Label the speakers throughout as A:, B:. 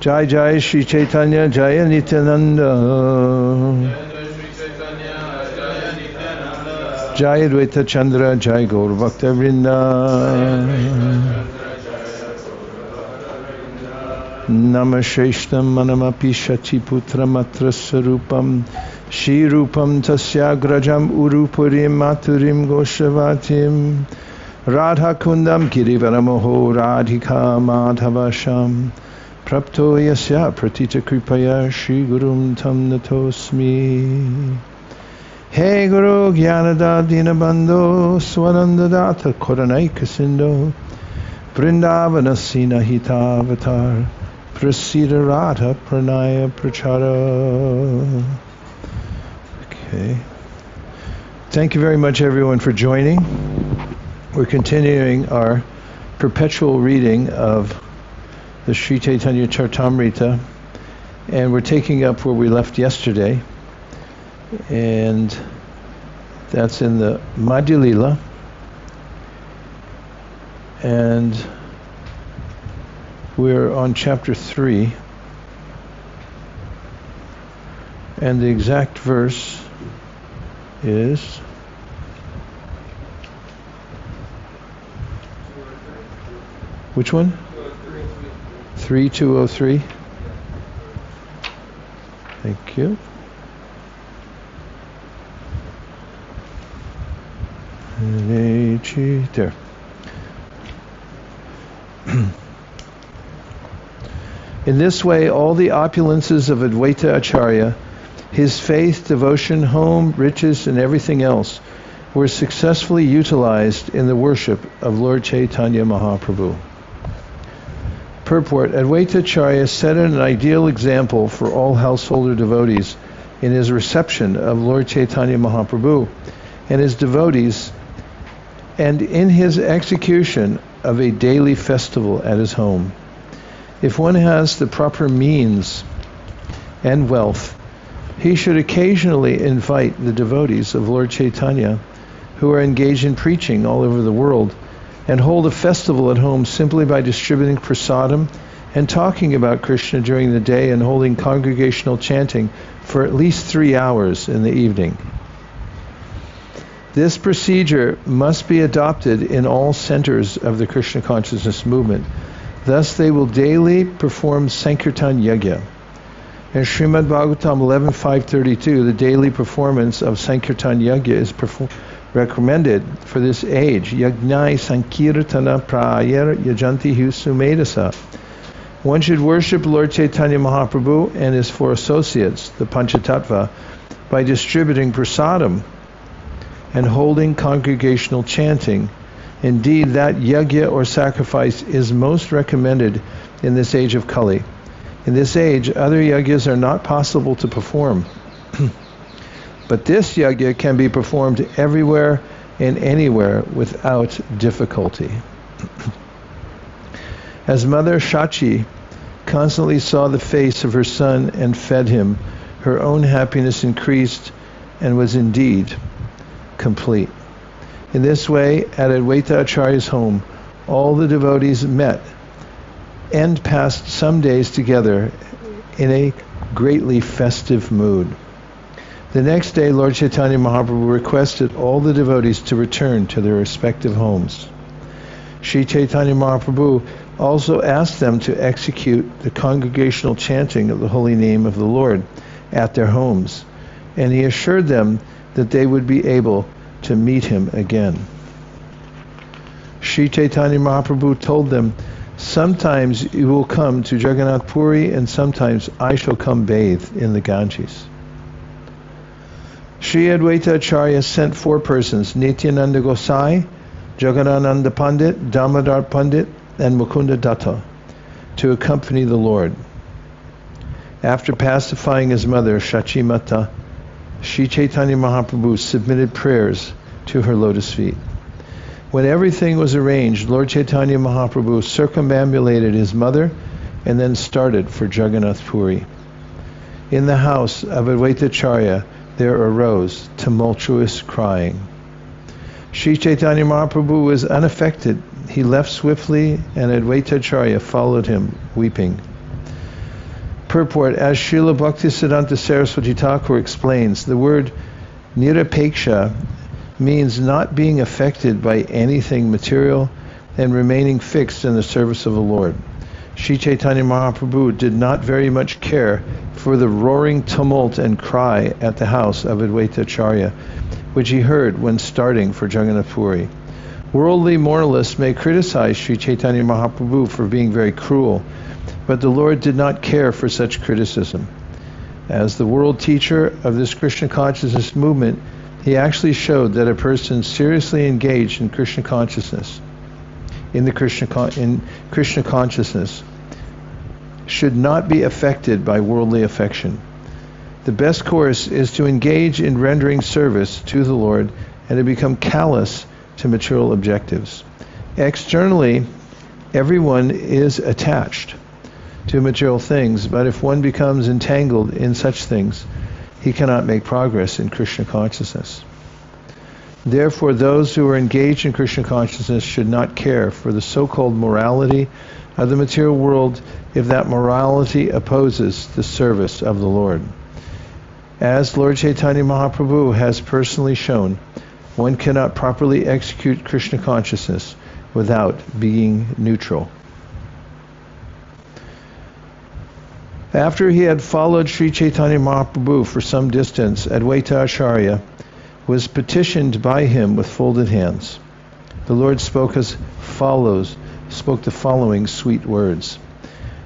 A: Jai Jai Shri Chaitanya Jaya Nityananda. Jai Advaita Chandra Jai Gaur Bhakta Vrinda. Namashreshtam Manamapi Shachi Putra Matra Sarupam Shri Rupam Tasyagrajam Urupurim Maturim Goshavatim Radha Kundam Girivaramoho Radhika Madhavasham Prapto Yasya Pratita Kripaya Shri Gurum Tam Natosmi. Hey Guru Gyanada Dinabandho Swanandadata Koranaika Sindo Vrindavana Sina Hitavatar Prasida Radha Pranaya Prachara. Okay. Thank you very much everyone for joining. We're continuing our perpetual reading of the Sri Chaitanya Charitamrita, and we're taking up where we left yesterday, and that's in the Madhya Lila, and we're on chapter 3, and the exact verse is which one? 3203. Thank you. There. In this way, all the opulences of Advaita Acharya, his faith, devotion, home, riches, and everything else, were successfully utilized in the worship of Lord Chaitanya Mahaprabhu. Purport: Advaita Acharya set an ideal example for all householder devotees in his reception of Lord Chaitanya Mahaprabhu and his devotees, and in his execution of a daily festival at his home. If one has the proper means and wealth, he should occasionally invite the devotees of Lord Chaitanya who are engaged in preaching all over the world and hold a festival at home simply by distributing prasadam and talking about Krishna during the day and holding congregational chanting for at least 3 hours in the evening. This procedure must be adopted in all centers of the Krishna consciousness movement. Thus they will daily perform Sankirtan Yajna. In Śrīmad-Bhāgavatam 11.532, the daily performance of Sankirtan Yajna is recommended for this age. Yajnai Sankirtana Prayar Yajanti Sumedasa. One should worship Lord Chaitanya Mahaprabhu and his 4 associates, the Panchatattva, by distributing prasadam and holding congregational chanting. Indeed, that yajna or sacrifice is most recommended in this age of Kali. In this age, other yajnas are not possible to perform. But this yajna can be performed everywhere and anywhere without difficulty. As Mother Shachi constantly saw the face of her son and fed him, her own happiness increased and was indeed complete. In this way, at Advaita Acharya's home, all the devotees met and passed some days together in a greatly festive mood. The next day, Lord Chaitanya Mahaprabhu requested all the devotees to return to their respective homes. Sri Chaitanya Mahaprabhu also asked them to execute the congregational chanting of the holy name of the Lord at their homes, and he assured them that they would be able to meet him again. Sri Chaitanya Mahaprabhu told them, sometimes you will come to Jagannath Puri and sometimes I shall come bathe in the Ganges. Sri Advaita Acharya sent 4 persons, Nityananda Gosai, Jagadananda Pandit, Damodar Pandit, and Mukunda Datta, to accompany the Lord. After pacifying his mother, Shachimata, Sri Chaitanya Mahaprabhu submitted prayers to her lotus feet. When everything was arranged, Lord Chaitanya Mahaprabhu circumambulated his mother and then started for Jagannath Puri. In the house of Advaita Acharya, there arose tumultuous crying. Sri Chaitanya Mahaprabhu was unaffected. He left swiftly, and Advaita Acharya followed him, weeping. Purport: as Srila Bhaktisiddhanta Saraswati Thakur explains, the word nirapeksha means not being affected by anything material and remaining fixed in the service of the Lord. Sri Chaitanya Mahaprabhu did not very much care for the roaring tumult and cry at the house of Advaita Acharya, which he heard when starting for Jagannath Puri. Worldly moralists may criticize Sri Chaitanya Mahaprabhu for being very cruel, but the Lord did not care for such criticism. As the world teacher of this Krishna consciousness movement, he actually showed that a person seriously engaged in Krishna consciousness, in Krishna consciousness, should not be affected by worldly affection. The best course is to engage in rendering service to the Lord and to become callous to material objectives. Externally, everyone is attached to material things, but if one becomes entangled in such things, he cannot make progress in Krishna consciousness. Therefore, those who are engaged in Krishna consciousness should not care for the so-called morality of the material world if that morality opposes the service of the Lord. As Lord Chaitanya Mahaprabhu has personally shown, one cannot properly execute Krishna consciousness without being neutral. After he had followed Sri Chaitanya Mahaprabhu for some distance, Advaita Acharya was petitioned by him with folded hands. The Lord spoke the following sweet words.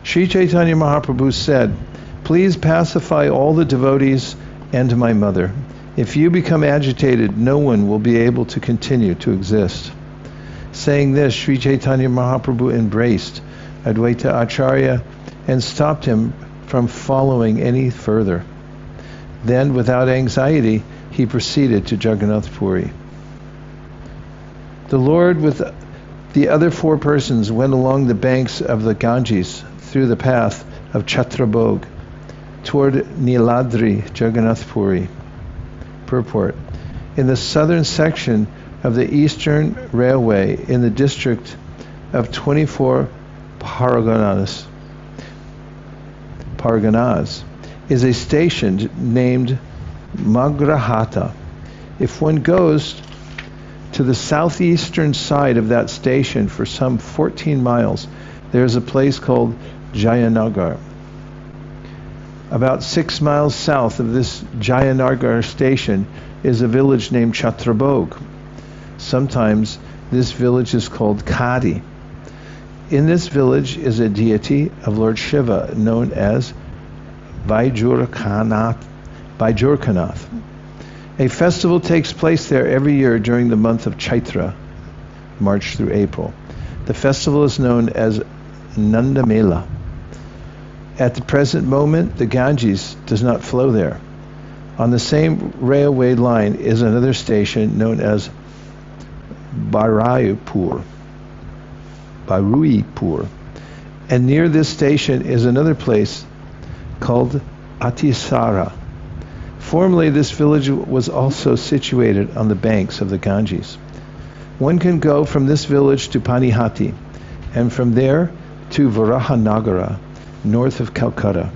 A: Sri Chaitanya Mahaprabhu said, "Please pacify all the devotees and my mother. If you become agitated, no one will be able to continue to exist." Saying this, Sri Chaitanya Mahaprabhu embraced Advaita Acharya and stopped him from following any further. Then, without anxiety, he proceeded to Jagannath Puri. The Lord with the other four persons went along the banks of the Ganges through the path of Chhatrabhog toward Niladri, Jagannath Puri. Purport: in the southern section of the Eastern Railway in the district of 24 Paraganas is a station named Magrahata. If one goes to the southeastern side of that station for some 14 miles, there is a place called Jayanagar. About 6 miles south of this Jayanagar station is a village named Chhatrabhog. Sometimes this village is called Kadi. In this village is a deity of Lord Shiva known as Vaidurkanath. A festival takes place there every year during the month of Chaitra, March through April. The festival is known as Nanda Mela. At the present moment, the Ganges does not flow there. On the same railway line is another station known as Baruipur. And near this station is another place called Atisara. Formerly, this village was also situated on the banks of the Ganges. One can go from this village to Panihati, and from there to Varahanagara, north of Calcutta.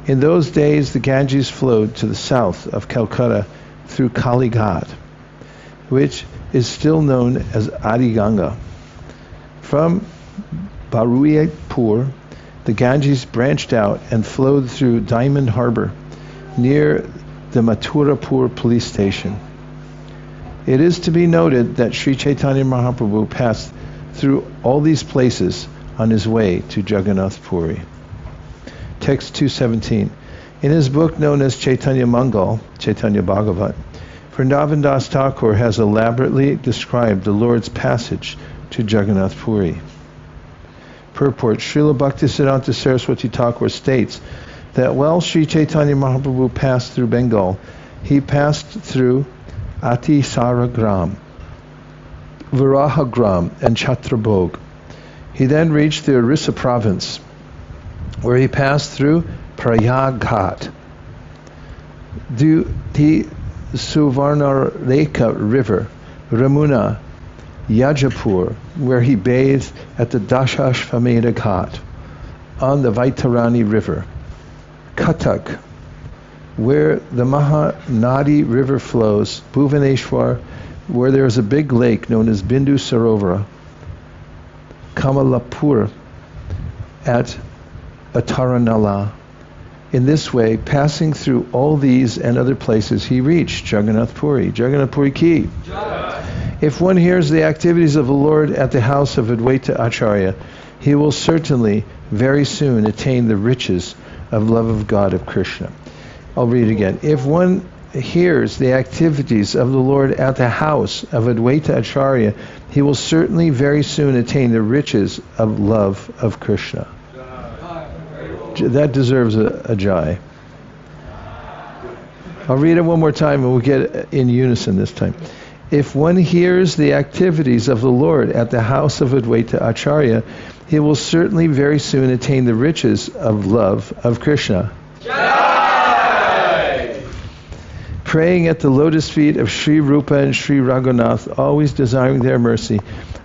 A: In those days, the Ganges flowed to the south of Calcutta through Kalighat, which is still known as Adi Ganga. From Baruipur, the Ganges branched out and flowed through Diamond Harbor near the Mathurapur police station. It is to be noted that Sri Chaitanya Mahaprabhu passed through all these places on his way to Jagannath Puri. Text 217. In his book known as Chaitanya Mangal, Chaitanya Bhagavat, Vrindavan Das Thakur has elaborately described the Lord's passage to Jagannath Puri. Purport: Srila Bhaktisiddhanta Saraswati Thakur states that while Sri Chaitanya Mahaprabhu passed through Bengal, he passed through Atisaragram, Varahagram, and Chhatrabhog. He then reached the Orissa province, where he passed through Prayaghat, the Suvarnareka River, Ramuna, Yajapur, where he bathed at the Dashashvamedha Ghat, on the Vaitarani River, Katak, where the Mahanadi river flows, Bhuvaneshwar, where there is a big lake known as Bindu Sarovara, Kamalapur at Ataranala. In this way, passing through all these and other places, he reached Jagannath Puri. Jagannath Puri ki. If one hears the activities of the Lord at the house of Advaita Acharya, he will certainly very soon attain the riches of love of God of Krishna. I'll read it again. If one hears the activities of the Lord at the house of Advaita Acharya, he will certainly very soon attain the riches of love of Krishna. That deserves a jai. I'll read it one more time and we'll get it in unison this time. If one hears the activities of the Lord at the house of Advaita Acharya, he will certainly very soon attain the riches of love of Krishna. Jai! Praying at the lotus feet of Sri Rupa and Sri Raghunath, always desiring their mercy,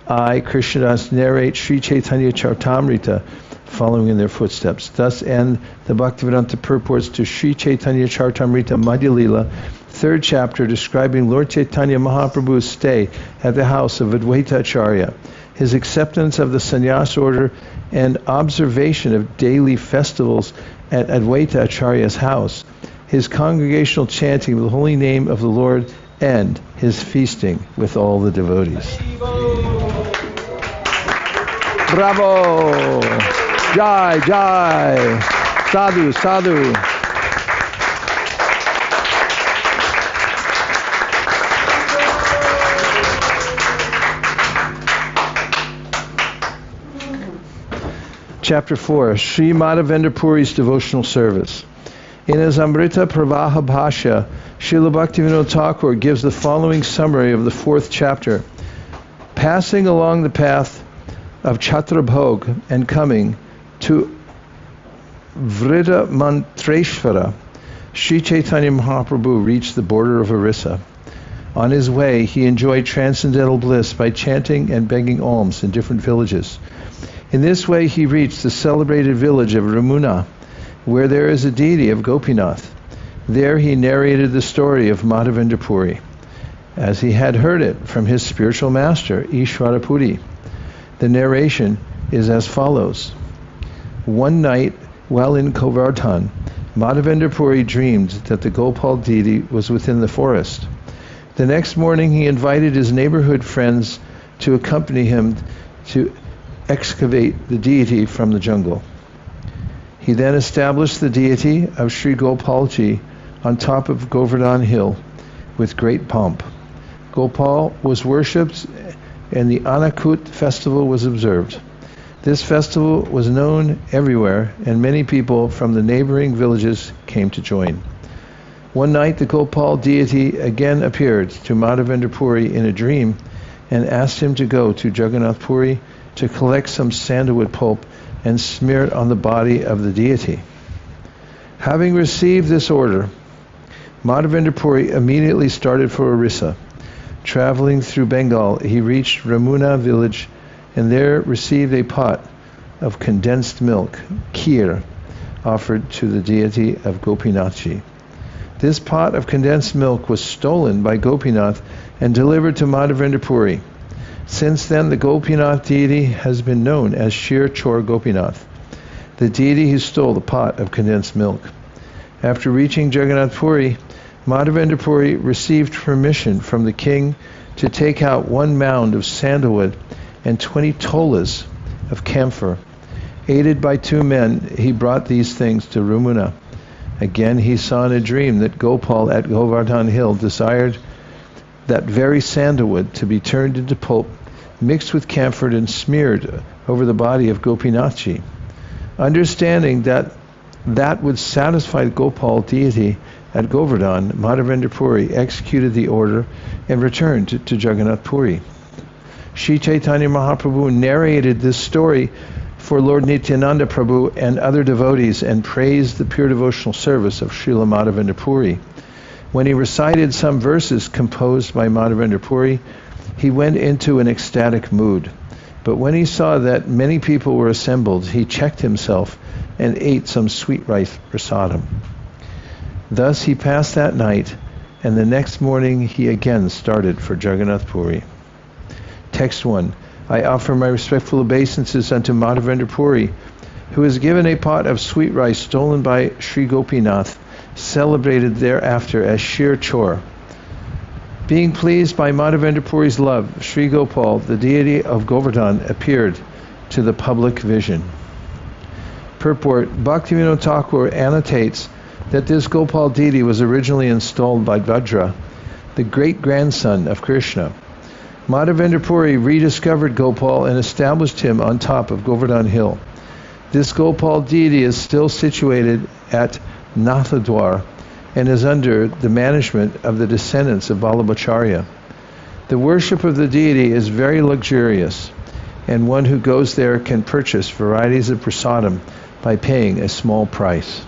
A: I, Krishnadas, narrate Sri Chaitanya Charitamrita, following in their footsteps. Thus end the Bhaktivedanta purports to Sri Chaitanya Charitamrita Madhya Lila, 3rd chapter, describing Lord Chaitanya Mahaprabhu's stay at the house of Advaita Acharya, his acceptance of the sannyas order, and observation of daily festivals at Advaita Acharya's house, his congregational chanting of the holy name of the Lord, and his feasting with all the devotees. Bravo! Jai, Jai! Sadhu, Sadhu! Chapter 4, Sri Madhavendra Puri's devotional service. In his Amrita Pravaha Bhashya, Srila Bhaktivinoda Thakur gives the following summary of the 4th chapter. Passing along the path of Chhatrabhog and coming to Vrida Mantreshvara, Sri Chaitanya Mahaprabhu reached the border of Orissa. On his way, he enjoyed transcendental bliss by chanting and begging alms in different villages. In this way, he reached the celebrated village of Ramuna, where there is a deity of Gopinath. There he narrated the story of Madhavendra Puri, as he had heard it from his spiritual master, Ishvara Puri. The narration is as follows. One night, while in Govardhan, Madhavendra Puri dreamed that the Gopal deity was within the forest. The next morning, he invited his neighborhood friends to accompany him to excavate the deity from the jungle. He then established the deity of Sri Gopalji on top of Govardhana Hill with great pomp. Gopal was worshipped and the Anakut festival was observed. This festival was known everywhere and many people from the neighboring villages came to join. One night the Gopal deity again appeared to Madhavendra Puri in a dream and asked him to go to Jagannath Puri to collect some sandalwood pulp and smear it on the body of the deity. Having received this order, Madhavendra Puri immediately started for Orissa. Traveling through Bengal, he reached Ramuna village and there received a pot of condensed milk, kheer, offered to the deity of Gopinathji. This pot of condensed milk was stolen by Gopinath and delivered to Madhavendra Puri. Since then, the Gopinath deity has been known as Shir Chor Gopinath, the deity who stole the pot of condensed milk. After reaching Jagannath Puri, Madhavendra Puri received permission from the king to take out 1 mound of sandalwood and 20 tolas of camphor. Aided by 2 men, he brought these things to Ramuna. Again, he saw in a dream that Gopal at Govardhana Hill desired that very sandalwood to be turned into pulp, mixed with camphor and smeared over the body of Gopinathji. Understanding that would satisfy the Gopal deity at Govardhan, Madhavendra Puri executed the order and returned to Jagannath Puri. Sri Chaitanya Mahaprabhu narrated this story for Lord Nityananda Prabhu and other devotees and praised the pure devotional service of Srila Madhavendra Puri. When he recited some verses composed by Madhavendra Puri, he went into an ecstatic mood. But when he saw that many people were assembled, he checked himself and ate some sweet rice prasadam. Thus he passed that night, and the next morning he again started for Jagannath Puri. Text 1. I offer my respectful obeisances unto Madhavendra Puri, who is given a pot of sweet rice stolen by Sri Gopinath, celebrated thereafter as Shir Chor. Being pleased by Madhavendra Puri's love, Sri Gopal, the deity of Govardhan, appeared to the public vision. Purport. Bhaktivinoda Thakur annotates that this Gopal deity was originally installed by Vajra, the great-grandson of Kṛṣṇa. Madhavendra Puri rediscovered Gopal and established him on top of Govardhana Hill. This Gopal deity is still situated at Nathadwar and is under the management of the descendants of Vallabhacharya. The worship of the deity is very luxurious, and one who goes there can purchase varieties of prasadam by paying a small price.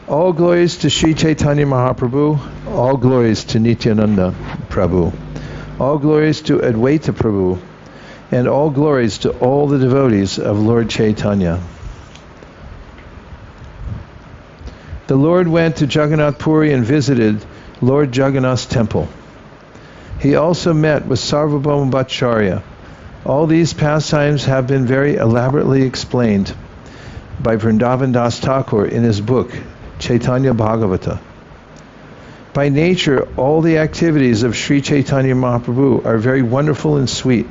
A: All glories to Sri Chaitanya Mahaprabhu, all glories to Nityananda Prabhu, all glories to Advaita Prabhu, and all glories to all the devotees of Lord Chaitanya. The Lord went to Jagannath Puri and visited Lord Jagannath's temple. He also met with Sarvabhauma Bhattacharya. All these pastimes have been very elaborately explained by Vrindavan Das Thakur in his book, Śrīmad-Bhāgavatam. By nature, all the activities of Sri Chaitanya Mahaprabhu are very wonderful and sweet,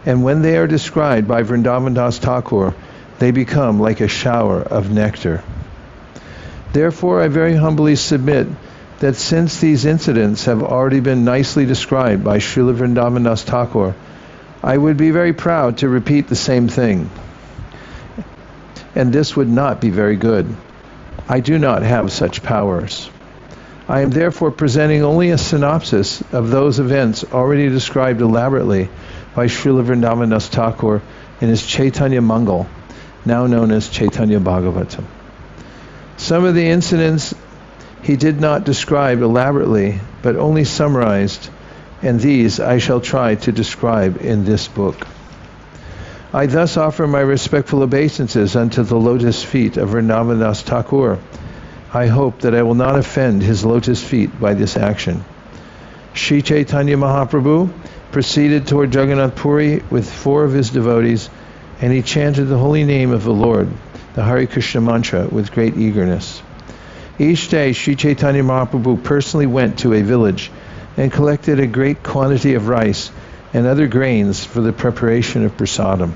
A: and when they are described by Vrindavan Das Thakur, they become like a shower of nectar. Therefore, I very humbly submit that since these incidents have already been nicely described by Srila Vrindavan Das Thakur, I would be very proud to repeat the same thing. And this would not be very good. I do not have such powers. I am therefore presenting only a synopsis of those events already described elaborately by Srila Vrindavan Das Thakur in his Chaitanya Mangal, now known as Chaitanya Bhāgavatam. Some of the incidents he did not describe elaborately, but only summarized, and these I shall try to describe in this book. I thus offer my respectful obeisances unto the lotus feet of Vrindavan Das Thakur. I hope that I will not offend his lotus feet by this action. Sri Chaitanya Mahaprabhu proceeded toward Jagannath Puri with 4 of his devotees, and he chanted the holy name of the Lord, the Hare Krishna mantra, with great eagerness. Each day, Sri Chaitanya Mahaprabhu personally went to a village and collected a great quantity of rice and other grains for the preparation of prasadam.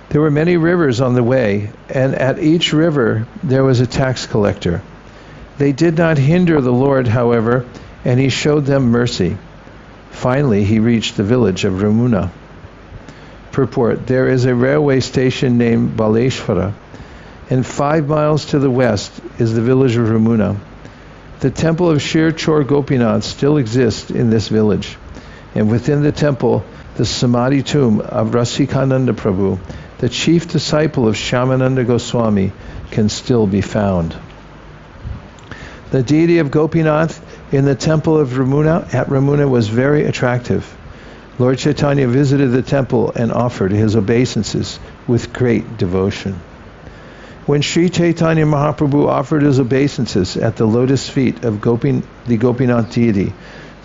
A: There were many rivers on the way, and at each river there was a tax collector. They did not hinder the Lord, however, and he showed them mercy. Finally, he reached the village of Ramuna. Purport. There is a railway station named Baleshwara, and 5 miles to the west is the village of Ramuna. The temple of Shir Chor Gopinath still exists in this village, and within the temple, the Samadhi tomb of Rasikananda Prabhu, the chief disciple of Sanātana Gosvāmī, can still be found. The deity of Gopinath in the temple of Ramuna was very attractive. Lord Chaitanya visited the temple and offered his obeisances with great devotion. When Sri Chaitanya Mahaprabhu offered his obeisances at the lotus feet of the Gopinath deity,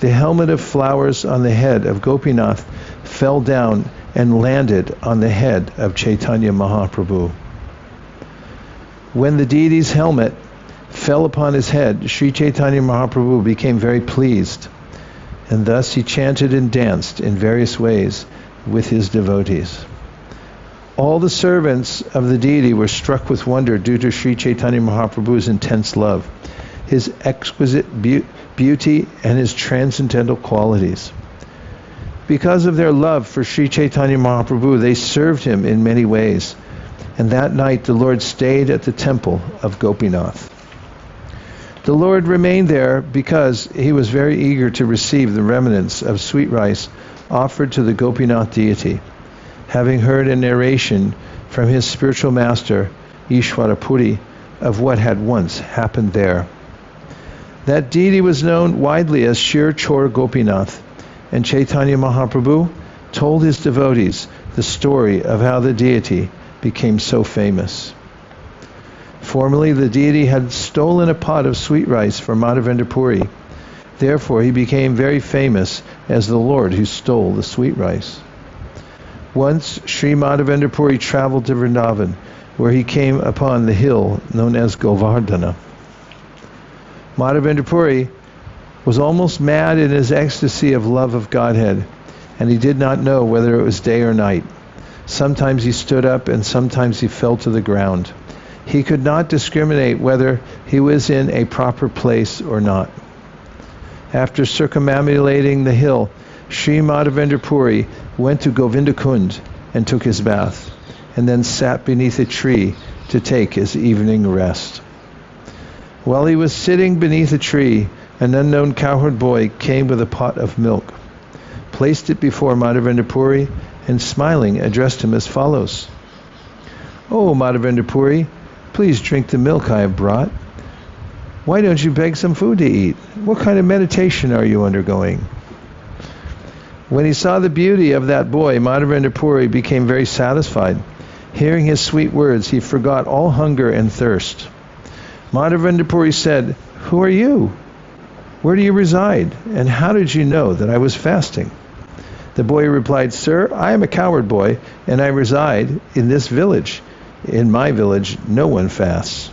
A: the helmet of flowers on the head of Gopinath fell down and landed on the head of Chaitanya Mahaprabhu. When the deity's helmet fell upon his head, Sri Chaitanya Mahaprabhu became very pleased, and thus he chanted and danced in various ways with his devotees. All the servants of the deity were struck with wonder due to Sri Chaitanya Mahaprabhu's intense love, his exquisite beauty, and his transcendental qualities. Because of their love for Sri Chaitanya Mahaprabhu, they served him in many ways, and that night the Lord stayed at the temple of Gopinath. The Lord remained there because he was very eager to receive the remnants of sweet rice offered to the Gopinath deity, having heard a narration from his spiritual master, Ishvara Puri, of what had once happened there. That deity was known widely as Shir Chor Gopinath, and Chaitanya Mahaprabhu told his devotees the story of how the deity became so famous. Formerly, the deity had stolen a pot of sweet rice from Madhavendra Puri. Therefore, he became very famous as the Lord who stole the sweet rice. Once, Sri Madhavendra Puri traveled to Vrindavan, where he came upon the hill known as Govardhana. Madhavendra Puri was almost mad in his ecstasy of love of Godhead, and he did not know whether it was day or night. Sometimes he stood up and sometimes he fell to the ground. He could not discriminate whether he was in a proper place or not. After circumambulating the hill, Sri Madhavendra Puri went to Govindakund and took his bath, and then sat beneath a tree to take his evening rest. While he was sitting beneath a tree, an unknown cowherd boy came with a pot of milk, placed it before Madhavendra Puri, and smiling addressed him as follows. "Oh, Madhavendra Puri, please drink the milk I have brought. Why don't you beg some food to eat? What kind of meditation are you undergoing?" When he saw the beauty of that boy, Madhavendra Puri became very satisfied. Hearing his sweet words, he forgot all hunger and thirst. Madhavendra Puri said, "Who are you? Where do you reside? And how did you know that I was fasting?" The boy replied, "Sir, I am a cowherd boy, and I reside in this village. In my village, no one fasts.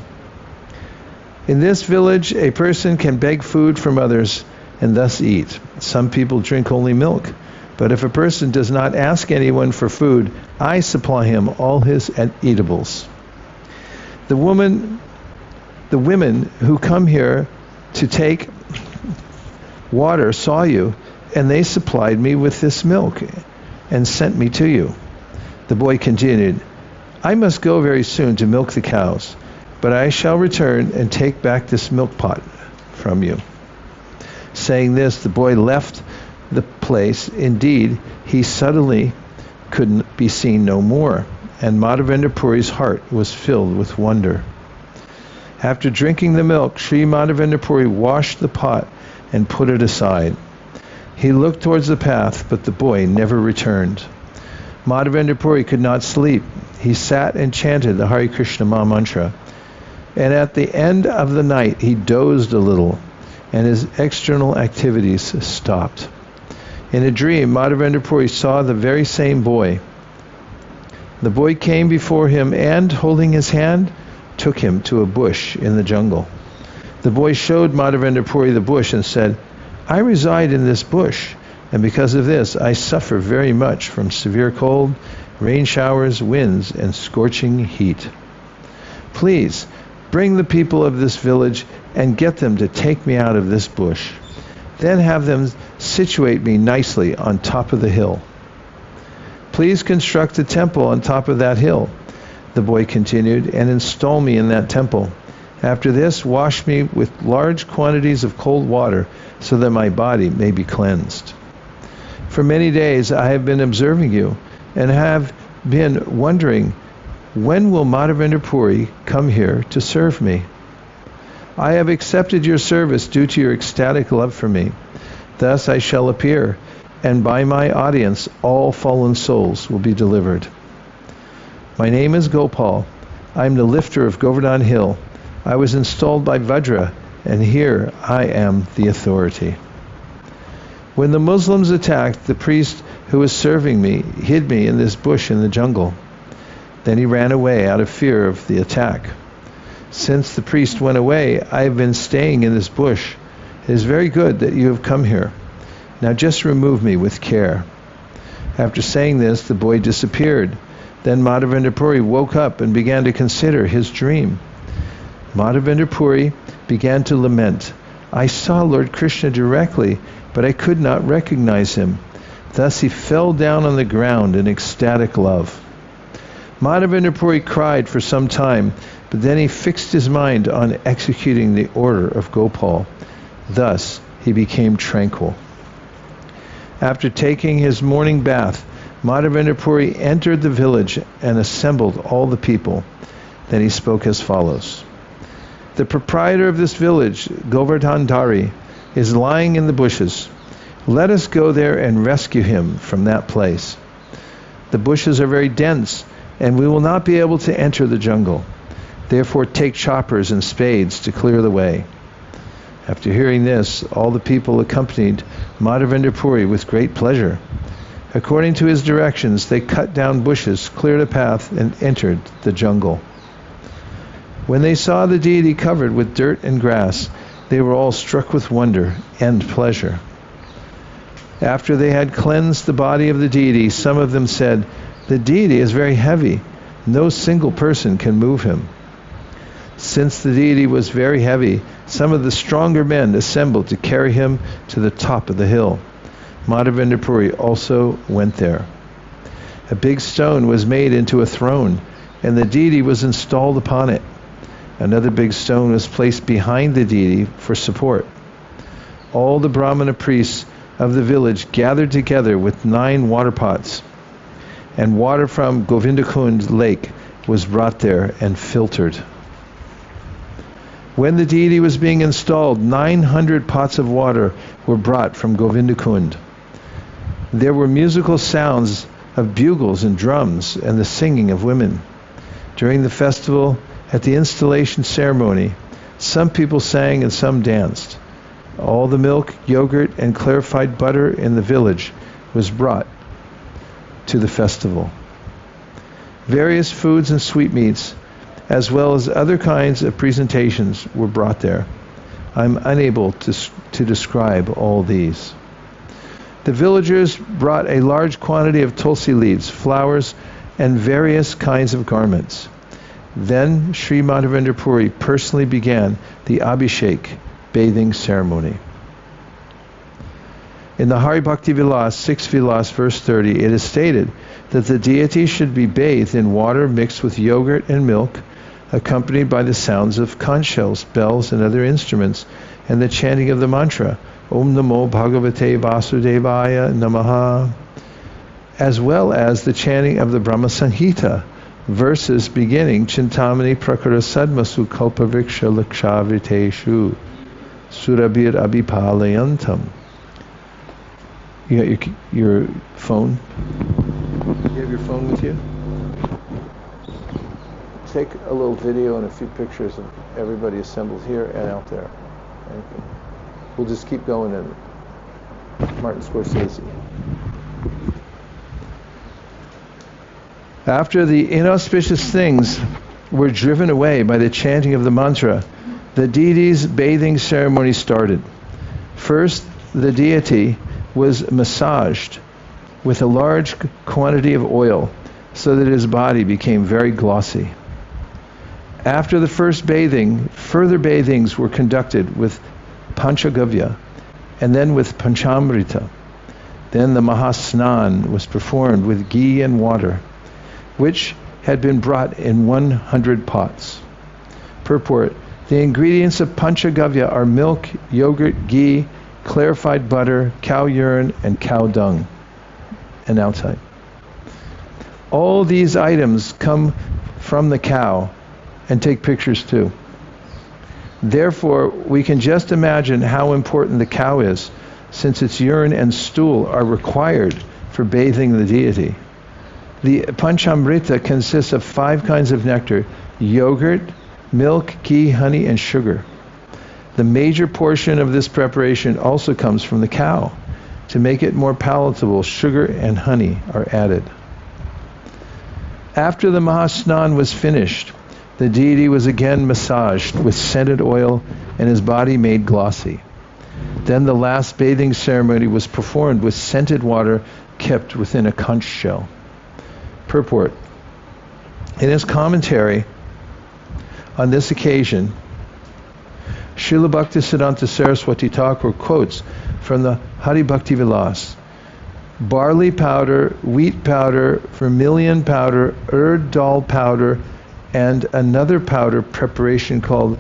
A: In this village, a person can beg food from others and thus eat. Some people drink only milk. But if a person does not ask anyone for food, I supply him all his eatables. The women who come here to take water saw you, and they supplied me with this milk and sent me to you." The boy continued, "I must go very soon to milk the cows, but I shall return and take back this milk pot from you." Saying this, the boy left the place. Indeed, he suddenly could be seen no more, and Madhavendra Puri's heart was filled with wonder. After drinking the milk, Sri Madhavendra Puri washed the pot and put it aside. He looked towards the path, but the boy never returned. Madhavendra Puri could not sleep. He sat and chanted the Hare Krishna Mahāmantra, and at the end of the night he dozed a little, and his external activities stopped. In a dream, Madhavendra Puri saw the very same boy. The boy came before him and, holding his hand, took him to a bush in the jungle. The boy showed Madhavendra Puri the bush and said, "I reside in this bush, and because of this I suffer very much from severe cold, rain showers, winds, and scorching heat. Please, bring the people of this village and get them to take me out of this bush. Then have them situate me nicely on top of the hill. Please construct a temple on top of that hill," the boy continued, "and install me in that temple. After this, wash me with large quantities of cold water so that my body may be cleansed. For many days I have been observing you and have been wondering, when will Madhavendra Puri come here to serve me? I have accepted your service due to your ecstatic love for me. Thus I shall appear, and by my audience all fallen souls will be delivered. My name is Gopal. I am the lifter of Govardhana Hill. I was installed by Vajra, and here I am the authority. When the Muslims attacked, the priest who was serving me hid me in this bush in the jungle. Then he ran away out of fear of the attack. Since the priest went away, I have been staying in this bush. It is very good that you have come here. Now just remove me with care." After saying this, the boy disappeared. Then Madhavendra Puri woke up and began to consider his dream. Madhavendra Puri began to lament. "I saw Lord Krishna directly, but I could not recognize him." Thus he fell down on the ground in ecstatic love. Madhavendra Puri cried for some time, but then he fixed his mind on executing the order of Gopal. Thus he became tranquil. After taking his morning bath, Madhavendra Puri entered the village and assembled all the people. Then he spoke as follows. "The proprietor of this village, Govardhan, is lying in the bushes. Let us go there and rescue him from that place." The bushes are very dense, and we will not be able to enter the jungle. Therefore take choppers and spades to clear the way." After hearing this, all the people accompanied Madhavendra Puri with great pleasure. According to his directions, they cut down bushes, cleared a path, and entered the jungle. When they saw the deity covered with dirt and grass, they were all struck with wonder and pleasure. After they had cleansed the body of the deity, some of them said, "The deity is very heavy. No single person can move him." Since the deity was very heavy, some of the stronger men assembled to carry him to the top of the hill. Madhavendra Puri also went there. A big stone was made into a throne, and the deity was installed upon it. Another big stone was placed behind the deity for support. All the Brahmana priests of the village gathered together with 9 water pots, and water from Govindakund lake was brought there and filtered. When the deity was being installed, 900 pots of water were brought from Govindakund. There were musical sounds of bugles and drums and the singing of women. During the festival, at the installation ceremony, some people sang and some danced. All the milk, yogurt, and clarified butter in the village was brought to the festival. Various foods and sweetmeats, as well as other kinds of presentations, were brought there. I'm unable to describe all these. The villagers brought a large quantity of tulsi leaves, flowers, and various kinds of garments. Then Sri Madhavendra Puri personally began the Abhishek bathing ceremony. In the Hari Bhakti Vilas, 6th Vilas, verse 30, it is stated that the deity should be bathed in water mixed with yogurt and milk, accompanied by the sounds of conch shells, bells, and other instruments, and the chanting of the mantra, Om Namo Bhagavate Vasudevaya Namaha, as well as the chanting of the Brahma Sanhita, verses beginning Chintamani Prakara Sadmasu Kalpavriksha Lakshavriteshu Surabir Abhipalayantam. You got your phone? You have your phone with you? Take a little video and a few pictures of everybody assembled here and out there. Okay. We'll just keep going in Martin Scorsese. After the inauspicious things were driven away by the chanting of the mantra, the deity's bathing ceremony started. First, the deity was massaged with a large quantity of oil so that his body became very glossy. After the first bathing, further bathings were conducted with Panchagavya and then with Panchamrita. Then the Mahasnan was performed with ghee and water, which had been brought in 100 pots. Purport: the ingredients of Panchagavya are milk, yogurt, ghee, clarified butter, cow urine, and cow dung. And outside. All these items come from the cow, and take pictures too. Therefore, we can just imagine how important the cow is, since its urine and stool are required for bathing the deity. The Panchamrita consists of 5 kinds of nectar: yogurt, milk, ghee, honey, and sugar. The major portion of this preparation also comes from the cow. To make it more palatable, sugar and honey are added. After the Mahasnan was finished, the deity was again massaged with scented oil and his body made glossy. Then the last bathing ceremony was performed with scented water kept within a conch shell. Purport: in his commentary on this occasion, Srila Bhaktisiddhanta Saraswati Thakur quotes from the Hari Bhakti Vilas: barley powder, wheat powder, vermilion powder, urd dal powder, and another powder preparation called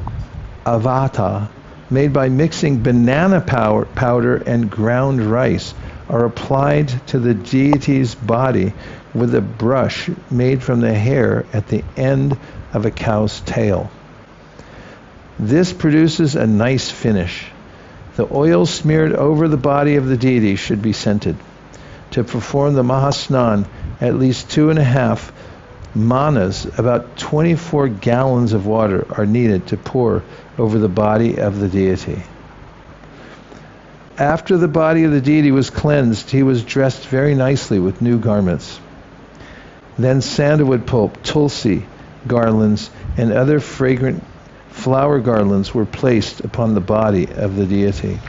A: avata, made by mixing banana powder and ground rice, are applied to the deity's body with a brush made from the hair at the end of a cow's tail. This produces a nice finish. The oil smeared over the body of the deity should be scented. To perform the Mahasnan, at least 2.5 manas, about 24 gallons of water, are needed to pour over the body of the deity. After the body of the deity was cleansed, he was dressed very nicely with new garments. Then sandalwood pulp, tulsi garlands, and other fragrant flower garlands were placed upon the body of the deity.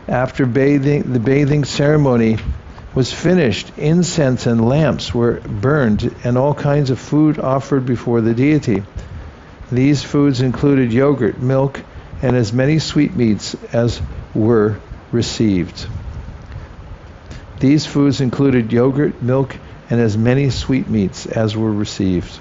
A: After the bathing ceremony was finished, incense and lamps were burned and all kinds of food offered before the deity. These foods included yogurt, milk, and as many sweetmeats as were received. These foods included yogurt, milk, and as many sweetmeats as were received.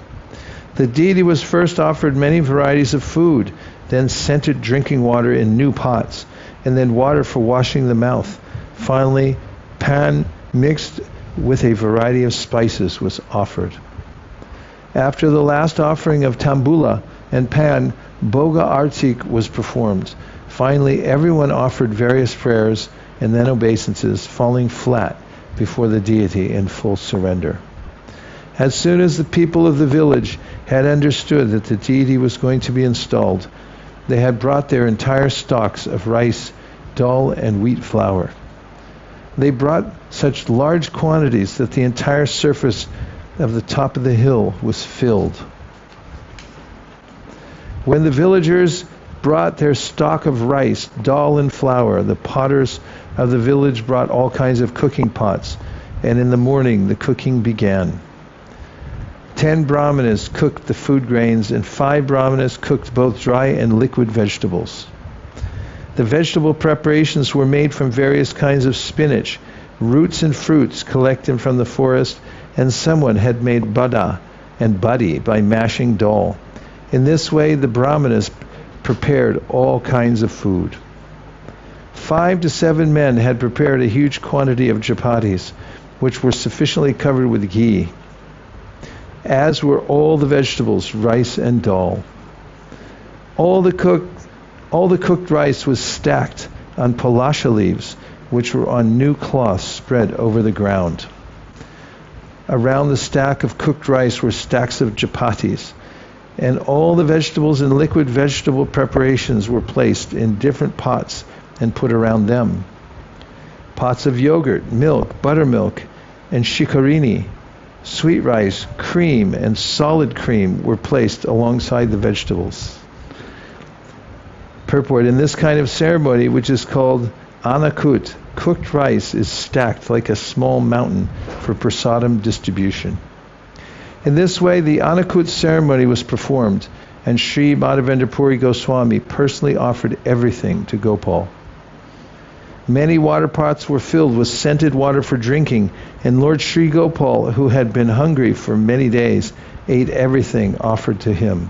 A: The deity was first offered many varieties of food, then scented drinking water in new pots, and then water for washing the mouth. Finally, pan mixed with a variety of spices was offered. After the last offering of tambula and pan, Bhoga Artik was performed. Finally, everyone offered various prayers and then obeisances, falling flat before the deity in full surrender. As soon as the people of the village had understood that the deity was going to be installed, they had brought their entire stocks of rice, dal, and wheat flour. They brought such large quantities that the entire surface of the top of the hill was filled. When the villagers brought their stock of rice, dal, and flour, the potters of the village brought all kinds of cooking pots, and in the morning the cooking began. 10 brahmanas cooked the food grains, and 5 brahmanas cooked both dry and liquid vegetables. The vegetable preparations were made from various kinds of spinach, roots and fruits collected from the forest, and someone had made bada and buddy by mashing dal. In this way, the brahmanas prepared all kinds of food. 5 to 7 men had prepared a huge quantity of chapatis, which were sufficiently covered with ghee, as were all the vegetables, rice and dal. All the cooked rice was stacked on palasha leaves, which were on new cloths spread over the ground. Around the stack of cooked rice were stacks of chapatis, and all the vegetables and liquid vegetable preparations were placed in different pots and put around them. Pots of yogurt, milk, buttermilk, and shikarini, sweet rice, cream, and solid cream were placed alongside the vegetables. Purport: in this kind of ceremony, which is called anakut, cooked rice is stacked like a small mountain for prasadam distribution. In this way, the anakut ceremony was performed, and Sri Madhavendra Puri Goswami personally offered everything to Gopal. Many water pots were filled with scented water for drinking, and Lord Sri Gopal, who had been hungry for many days, ate everything offered to him.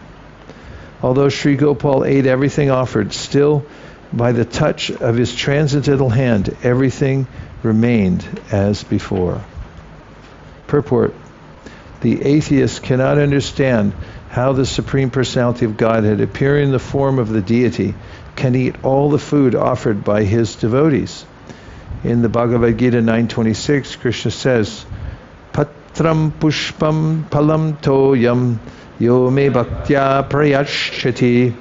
A: Although Sri Gopal ate everything offered, still, by the touch of his transcendental hand, everything remained as before. Purport: the atheist cannot understand how the Supreme Personality of Godhead, appearing in the form of the deity, can eat all the food offered by his devotees. In the Bhagavad Gita 9:26, Krishna says, Patram pushpam palam toyam yo me bhaktya prayashchati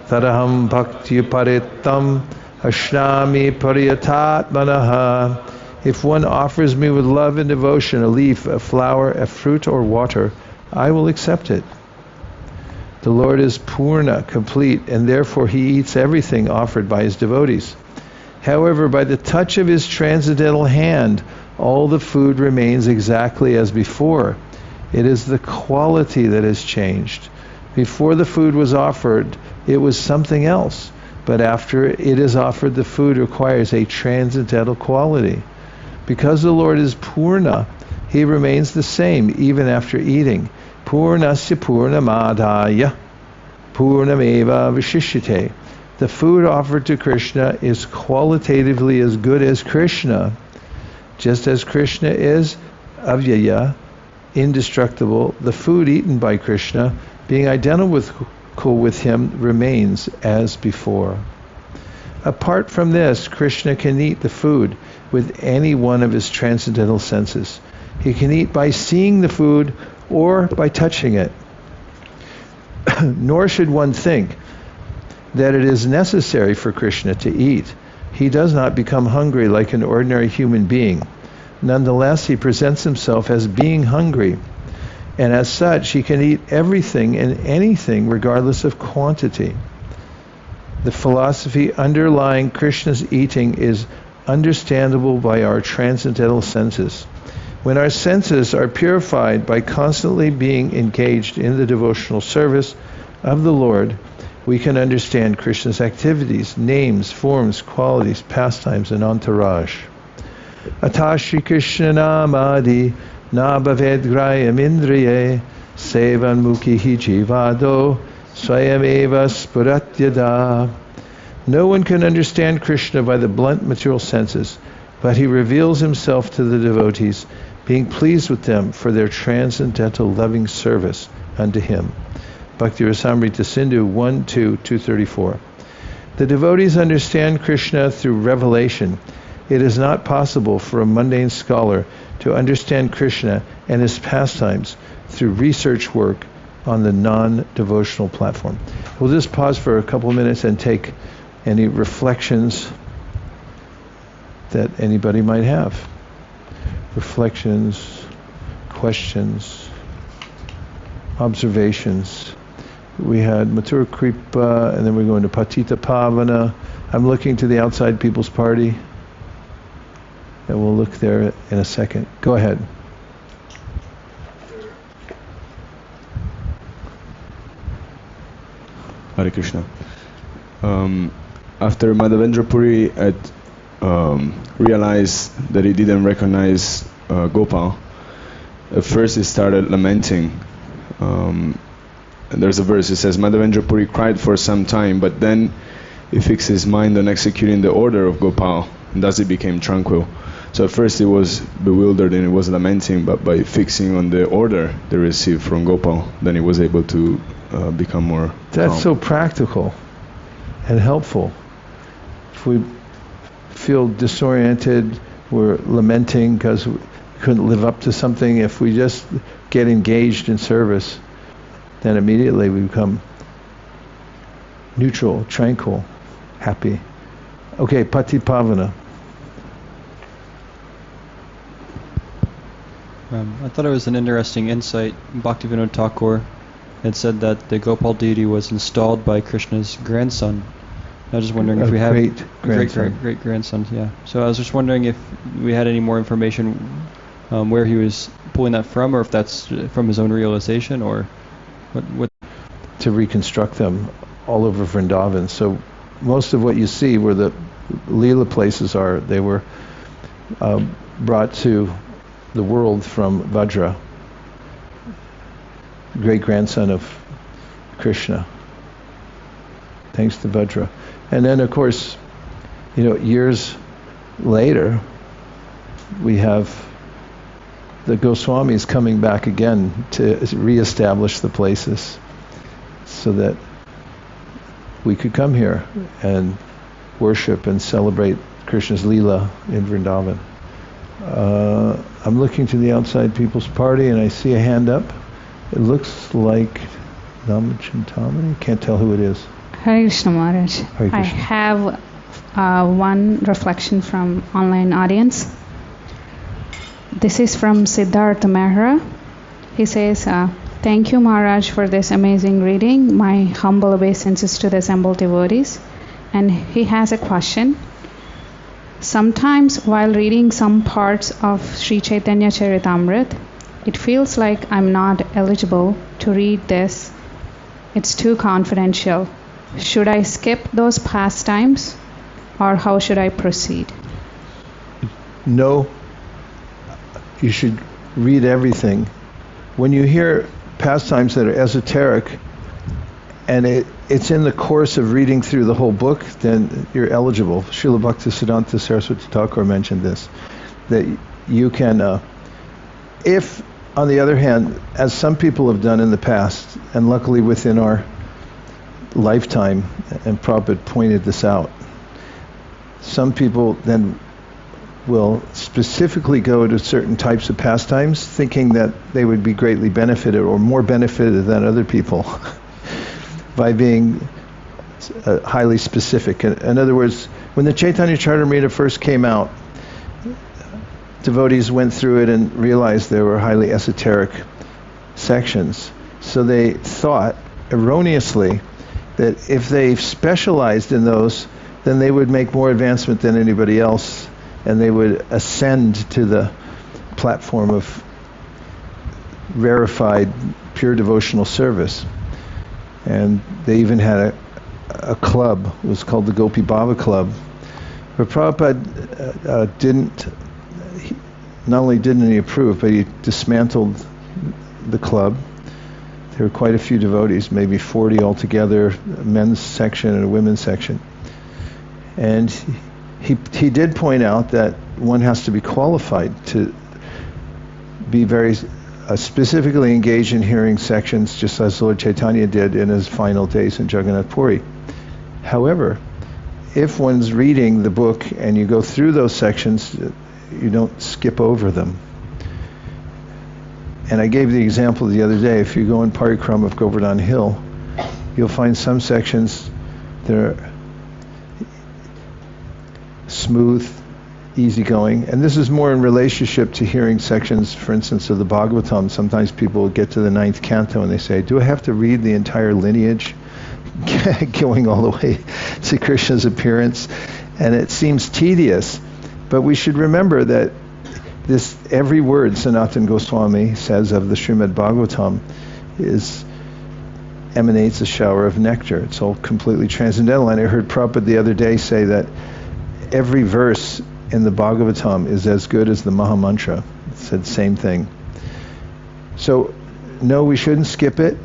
A: taraham bhakti paritam ashnami pariyatatmanaha. If one offers me with love and devotion a leaf, a flower, a fruit, or water, I will accept it. The Lord is Purna, complete, and therefore he eats everything offered by his devotees. However, by the touch of his transcendental hand, all the food remains exactly as before. It is the quality that has changed. Before the food was offered, it was something else. But after it is offered, the food requires a transcendental quality. Because the Lord is Purna, he remains the same even after eating. Purnasya Purnamadaya Purnameva Vishishyate. The food offered to Krishna is qualitatively as good as Krishna. Just as Krishna is avyaya, indestructible, the food eaten by Krishna, being identical with him, remains as before. Apart from this, Krishna can eat the food with any one of his transcendental senses. He can eat by seeing the food or by touching it. Nor should one think that it is necessary for Krishna to eat. He does not become hungry like an ordinary human being. Nonetheless, he presents himself as being hungry, and as such, he can eat everything and anything regardless of quantity. The philosophy underlying Krishna's eating is understandable by our transcendental senses. When our senses are purified by constantly being engaged in the devotional service of the Lord, we can understand Krishna's activities, names, forms, qualities, pastimes, and entourage. Atā Shri Krishna Namadi na bhaved grayam indriye sevan mukhihi jivado swayameva spuratyada. No one can understand Krishna by the blunt material senses, but he reveals himself to the devotees, being pleased with them for their transcendental loving service unto him. Bhakti Rasamrita Sindhu 1-2-234. The devotees understand Krishna through revelation. It is not possible for a mundane scholar to understand Krishna and his pastimes through research work on the non-devotional platform. We'll just pause for a couple minutes and take any reflections that anybody might have. Reflections, questions, observations. We had Mathura Kripa, and then we're going to Patita Pavana. I'm looking to the outside people's party, and we'll look there in a second. Go ahead.
B: Hare Krishna. After Madhavendra Puri had realized that he didn't recognize Gopal, at first he started lamenting. And there's a verse, it says, Madhavendra Puri cried for some time, but then he fixed his mind on executing the order of Gopal, and thus he became tranquil. So at first he was bewildered and he was lamenting, but by fixing on the order they received from Gopal, then he was able to become more
A: That's
B: calm.
A: so practical and helpful. If we feel disoriented, we're lamenting because we couldn't live up to something, if we just get engaged in service, then immediately we become neutral, tranquil, happy. Okay, Pati Pavana.
C: I thought it was an interesting insight. Bhaktivinoda Thakur had said that the Gopal deity was installed by Krishna's grandson. I was just wondering if we have great grandson. Yeah. So I was just wondering if we had any more information where he was pulling that from, or if that's from his own realization, or what.
A: To reconstruct them all over Vrindavan. So most of what you see where the Leela places are, they were brought to the world from Vajra, great-grandson of Krishna, thanks to Vajra. And then, of course, years later, we have the Goswamis coming back again to reestablish the places so that we could come here and worship and celebrate Krishna's Leela in Vrindavan. I'm looking to the outside people's party and I see a hand up. It looks like Namachintamani. Can't tell who it is.
D: Hare Krishna Maharaj.
A: Hare Krishna.
D: I have one reflection from online audience. This is from Siddhartha Mehra. He says, thank you Maharaj for this amazing reading. My humble obeisances to the assembled devotees. And he has a question. Sometimes while reading some parts of Sri Chaitanya Charitamrita, it feels like I'm not eligible to read this. It's too confidential. Should I skip those pastimes, or how should I proceed?
A: No, you should read everything. When you hear pastimes that are esoteric, and it's in the course of reading through the whole book, then you're eligible. Srila Bhaktisiddhanta Saraswati Thakur mentioned this, that you can, if, on the other hand, as some people have done in the past, and luckily within our lifetime, and Prabhupada pointed this out, some people then will specifically go to certain types of pastimes, thinking that they would be greatly benefited or more benefited than other people by being highly specific. In other words, when the Chaitanya Charitamrita first came out, devotees went through it and realized there were highly esoteric sections. So they thought erroneously that if they specialized in those, then they would make more advancement than anybody else, and they would ascend to the platform of rarefied, pure devotional service. And they even had a club, it was called the Gopi Baba Club. But Prabhupada not only didn't he approve, but he dismantled the club. There were quite a few devotees, maybe 40 altogether, a men's section and a women's section. And he did point out that one has to be qualified to be very specifically engaged in hearing sections, just as Lord Chaitanya did in his final days in Jagannath Puri. However, if one's reading the book and you go through those sections, you don't skip over them. And I gave the example the other day, if you go in parikramā of Govardhana Hill, you'll find some sections that are smooth, easygoing, and this is more in relationship to hearing sections, for instance, of the Bhāgavatam. Sometimes people get to the Ninth Canto and they say, do I have to read the entire lineage going all the way to Krishna's appearance? And it seems tedious, but we should remember that this every word Sanātana Gosvāmī says of the Śrīmad-Bhāgavatam emanates a shower of nectar. It's all completely transcendental. And I heard Prabhupada the other day say that every verse in the Bhāgavatam is as good as the Mahāmantra. It said the same thing. So, no, we shouldn't skip it.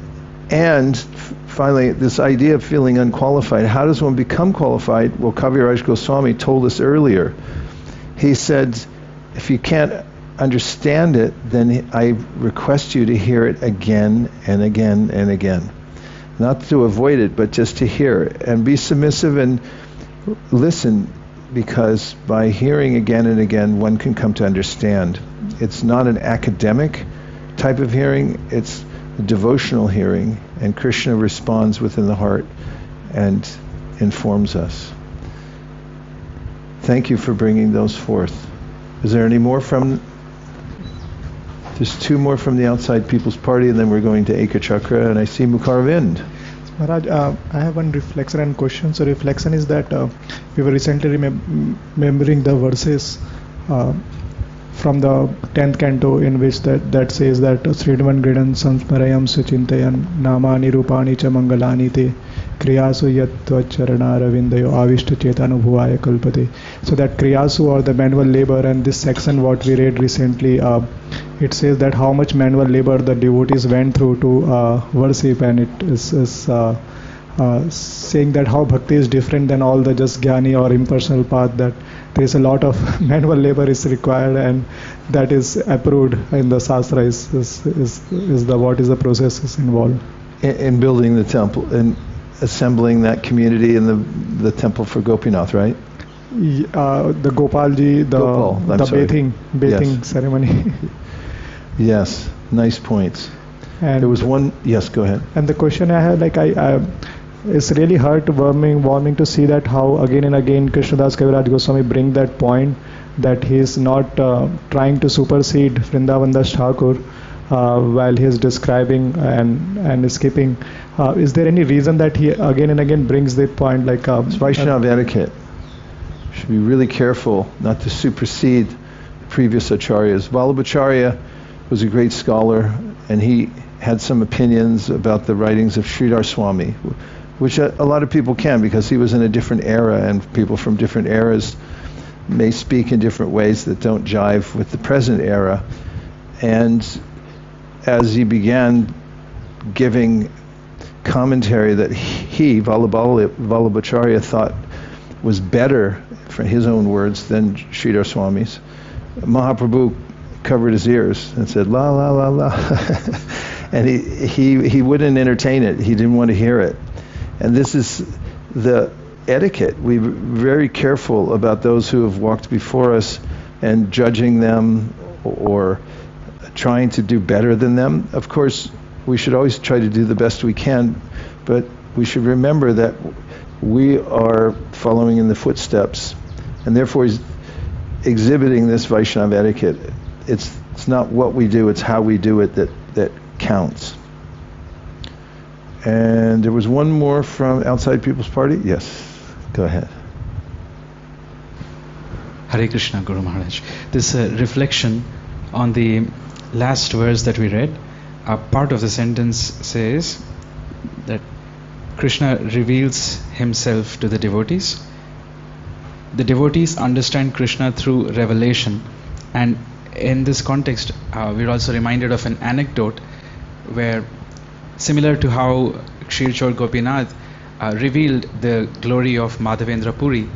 A: And finally, this idea of feeling unqualified. How does one become qualified? Well, Kavirāja Gosvāmī told us earlier. He said, if you can't understand it, then I request you to hear it again and again and again. Not to avoid it, but just to hear it. And be submissive and listen, because by hearing again and again, one can come to understand. It's not an academic type of hearing, it's a devotional hearing, and Krishna responds within the heart and informs us. Thank you for bringing those forth. Is there any more from... There's two more from the outside People's Party, and then we're going to Eka Chakra, and I see Mukharvind.
E: Maharaj, I have one reflection and question. So reflection is that we were recently remembering the verses from the 10th Canto, in which that says that Śrīmad Gridan Samsmarayam Suchintayan Namani Rupani Cha Mangalani Te Kriyasu Yattva Charana Ravindayo Avishta Chetanu Bhuvaya Kalpate. So that Kriyasu, or the manual labor, and this section what we read recently, it says that how much manual labor the devotees went through to worship, and it is saying that how bhakti is different than all the just jnani or impersonal path, that there is a lot of manual labor is required, and that is approved in the Shastra is the what is the process is involved.
A: In building the temple and assembling that community in the temple for Gopinath, right?
E: The Gopalji, the bathing yes. ceremony.
A: Yes, nice points. And there was one. Yes, go ahead.
E: And the question I had, it's really warming to see that how again and again Krishnadas Kavirāja Gosvāmī bring that point that he is not trying to supersede Vrindavan Das Thakur while he is describing and skipping. Is there any reason that he again and again brings the point like...
A: it's Vaishnava etiquette. Should be really careful not to supersede previous acharyas. Vallabhacharya was a great scholar, and he had some opinions about the writings of Sridhar Swami, which a lot of people can, because he was in a different era, and people from different eras may speak in different ways that don't jive with the present era. And as he began giving commentary that he, Vallabhacharya, thought was better, for his own words, than Sridhar Swami's, Mahaprabhu covered his ears and said, la, la, la, la. And he wouldn't entertain it. He didn't want to hear it. And this is the etiquette. We're very careful about those who have walked before us and judging them or trying to do better than them. Of course, we should always try to do the best we can, but we should remember that we are following in the footsteps, and therefore he's exhibiting this Vaishnava etiquette. It's not what we do, it's how we do it that counts. And there was one more from outside People's Party. Yes, go ahead.
F: Hare Krishna, Guru Maharaj. This reflection on the last verse that we read, part of the sentence says that Krishna reveals himself to the devotees. The devotees understand Krishna through revelation. And in this context, we're also reminded of an anecdote where, similar to how Kṛṣṇa Gopinath revealed the glory of Madhavendra Puri,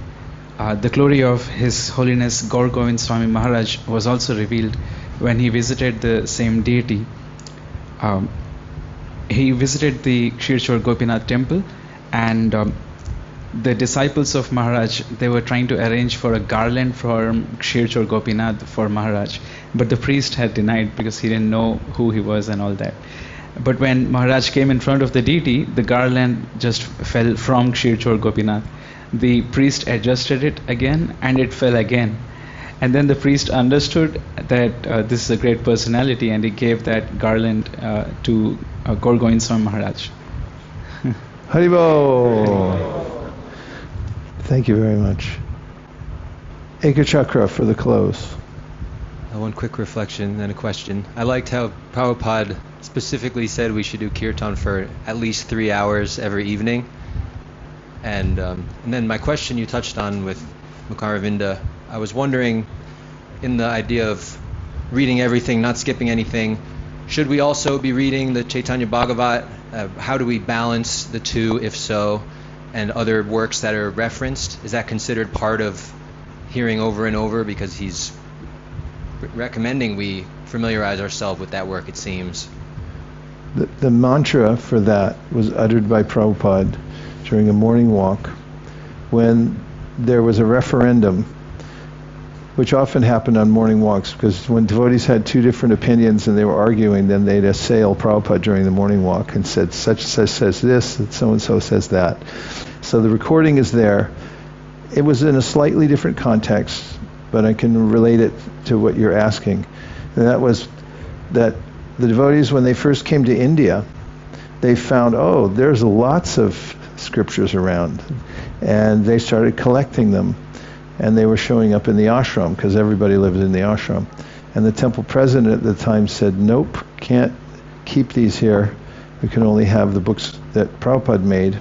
F: the glory of His Holiness Gaur Govind Swami Maharaj was also revealed when he visited the same deity. He visited the Kṛṣṇa Gopinath temple, and the disciples of Maharaj, they were trying to arrange for a garland from Kṛṣṇa Gopinath for Maharaj, but the priest had denied because he didn't know who he was and all that. But when Maharaj came in front of the deity, the garland just fell from Kṛṣṇa Gopinath. The priest adjusted it again and it fell again. And then the priest understood that this is a great personality, and he gave that garland to Gaur Govind Swami Maharaj.
A: Haribo! Thank you very much. Ekachakra for the close.
G: One quick reflection and a question. I liked how Prabhupada specifically said we should do kirtan for at least 3 hours every evening. And then my question you touched on with Madhavendra, I was wondering, in the idea of reading everything, not skipping anything, should we also be reading the Chaitanya Bhagavat? How do we balance the two, if so, and other works that are referenced? Is that considered part of hearing over and over, because he's recommending we familiarize ourselves with that work, it seems?
A: The mantra for that was uttered by Prabhupada during a morning walk when there was a referendum, which often happened on morning walks, because when devotees had two different opinions and they were arguing, then they'd assail Prabhupada during the morning walk and said, such says this, and so says that. So the recording is there. It was in a slightly different context, but I can relate it to what you're asking. And that was that the devotees, when they first came to India, they found, there's lots of scriptures around. And they started collecting them. And they were showing up in the ashram, because everybody lived in the ashram. And the temple president at the time said, nope, can't keep these here. We can only have the books that Prabhupada made.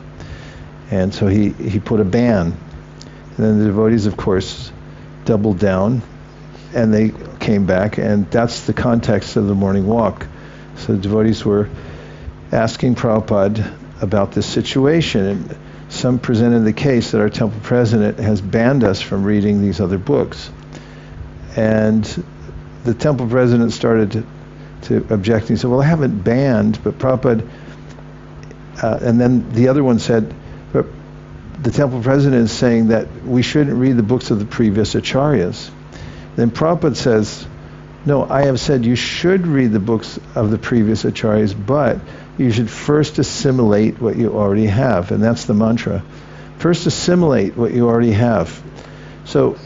A: And so he put a ban. And then the devotees, of course, doubled down, and they came back, and that's the context of the morning walk. So the devotees were asking Prabhupada about this situation, and some presented the case that our temple president has banned us from reading these other books. And the temple president started to object. He said, well, I haven't banned, but Prabhupada... and then the other one said, but the temple president is saying that we shouldn't read the books of the previous acharyas. Then Prabhupada says, no, I have said you should read the books of the previous acharyas, but you should first assimilate what you already have. And that's the mantra. First assimilate what you already have. So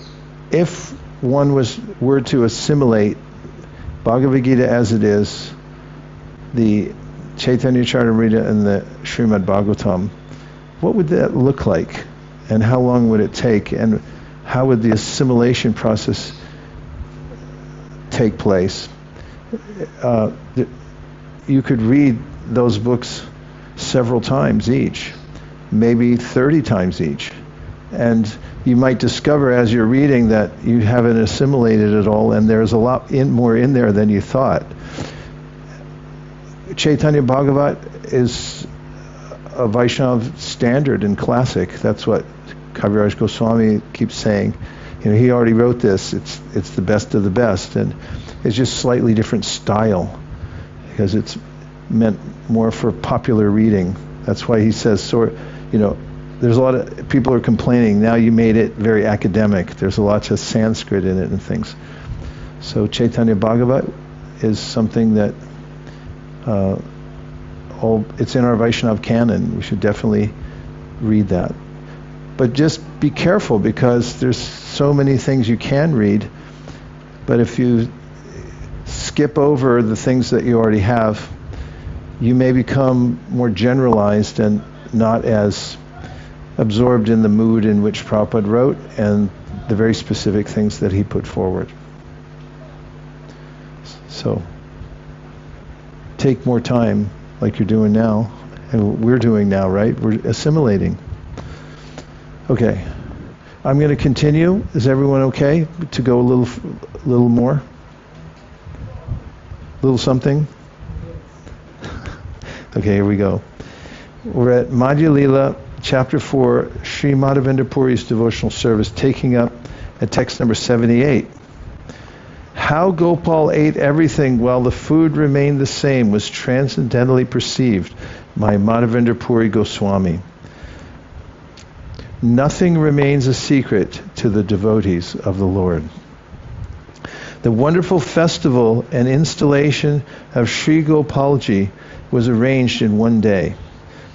A: if one were to assimilate Bhagavad Gita as it is, the Chaitanya Charitamrita and the Śrīmad-Bhāgavatam, what would that look like? And how long would it take? And how would the assimilation process take place? You could read those books several times each, maybe 30 times each. And you might discover as you're reading that you haven't assimilated it all, and there's a lot more in there than you thought. Chaitanya Bhagavat is a Vaishnava standard and classic. That's what Kavirāja Gosvāmī keeps saying. He already wrote this. It's the best of the best, and it's just slightly different style because it's meant more for popular reading. That's why he says, there's a lot of people are complaining, now you made it very academic. There's a lot of Sanskrit in it and things. So Chaitanya Bhagavat is something that it's in our Vaishnava canon. We should definitely read that. But just be careful, because there's so many things you can read, but if you skip over the things that you already have, you may become more generalized and not as absorbed in the mood in which Prabhupada wrote and the very specific things that he put forward. So take more time, like you're doing now, and we're doing now, right? We're assimilating. Okay, I'm going to continue. Is everyone okay to go a little more? Little something? Okay, here we go. We're at Madhya Lila, chapter 4, Sri Madhavendra Puri's devotional service, taking up at text number 78. How Gopal ate everything while the food remained the same was transcendentally perceived by Madhavendra Puri Gosvāmī. Nothing remains a secret to the devotees of the Lord. The wonderful festival and installation of Sri Gopalji was arranged in one day.